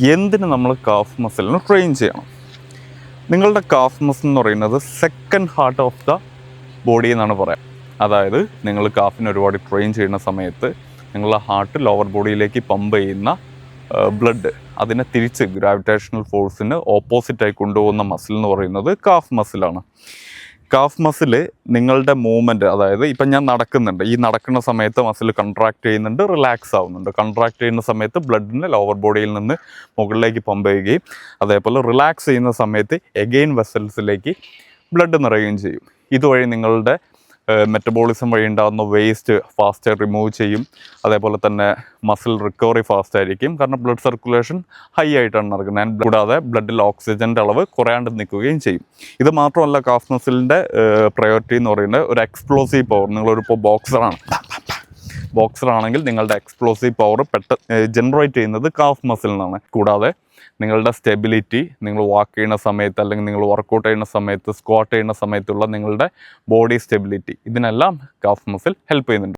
എന്തിന് നമ്മൾ calf മസിലിന് train ചെയ്യണം? നിങ്ങളുടെ കാഫ് മസിൽ എന്ന് പറയുന്നത് second heart of the body എന്നാണ് പറയാം. അതായത് നിങ്ങൾ കാഫിന് ഒരുപാട് ട്രെയിൻ ചെയ്യുന്ന സമയത്ത് നിങ്ങളുടെ ഹാർട്ട് ലോവർ ബോഡിയിലേക്ക് പമ്പ് ചെയ്യുന്ന ബ്ലഡ് അതിനെ തിരിച്ച് ഗ്രാവിറ്റേഷണൽ ഫോഴ്സിന് ഓപ്പോസിറ്റായി കൊണ്ടുപോകുന്ന മസിൽ എന്ന് പറയുന്നത് കാഫ് മസിലാണ്. കാഫ് മസിൽ നിങ്ങളുടെ മൂവ്മെൻറ്റ്, അതായത് ഇപ്പം ഞാൻ നടക്കുന്നുണ്ട്, ഈ നടക്കുന്ന സമയത്ത് മസിൽ കൺട്രാക്ട് ചെയ്യുന്നുണ്ട്, റിലാക്സ് ആവുന്നുണ്ട്. കൺട്രാക്ട് ചെയ്യുന്ന സമയത്ത് ബ്ലഡിന് ലോവർ ബോഡിയിൽ നിന്ന് മുകളിലേക്ക് പമ്പ് ചെയ്യുകയും അതേപോലെ റിലാക്സ് ചെയ്യുന്ന സമയത്ത് എഗെയിൻ വെസൽസിലേക്ക് ബ്ലഡ് നിറയുകയും ചെയ്യും. ഇതുവഴി നിങ്ങളുടെ മെറ്റബോളിസം വഴി ഉണ്ടാകുന്ന വേസ്റ്റ് ഫാസ്റ്റ് റിമൂവ് ചെയ്യും. അതേപോലെ തന്നെ മസിൽ റിക്കവറി ഫാസ്റ്റ് ആയിരിക്കും, കാരണം ബ്ലഡ് സർക്കുലേഷൻ ഹൈ ആയിട്ടാണ് നടക്കുന്നത്. കൂടാതെ ബ്ലഡിൽ ഓക്സിജൻ്റെ അളവ് കുറയാണ്ട് നിൽക്കുകയും ചെയ്യും. ഇത് മാത്രമല്ല, കാഫ് മസിലിൻ്റെ പ്രയോറിറ്റി എന്ന് പറയുന്നത് ഒരു എക്സ്പ്ലോസീവ് പവർ. നിങ്ങളൊരിപ്പോൾ ബോക്സറാണെങ്കിൽ നിങ്ങളുടെ എക്സ്പ്ലോസീവ് പവർ ജനറേറ്റ് ചെയ്യുന്നത് കാഫ് മസിൽ നിന്നാണ്. കൂടാതെ നിങ്ങളുടെ സ്റ്റെബിലിറ്റി, നിങ്ങൾ വാക്ക് ചെയ്യുന്ന സമയത്ത് അല്ലെങ്കിൽ നിങ്ങൾ വർക്കൗട്ട് ചെയ്യുന്ന സമയത്ത്, സ്ക്വാട്ട് ചെയ്യുന്ന സമയത്തുള്ള നിങ്ങളുടെ ബോഡി സ്റ്റെബിലിറ്റി, ഇതിനെല്ലാം കാഫ് മസിൽ ഹെൽപ്പ് ചെയ്യുന്നുണ്ട്.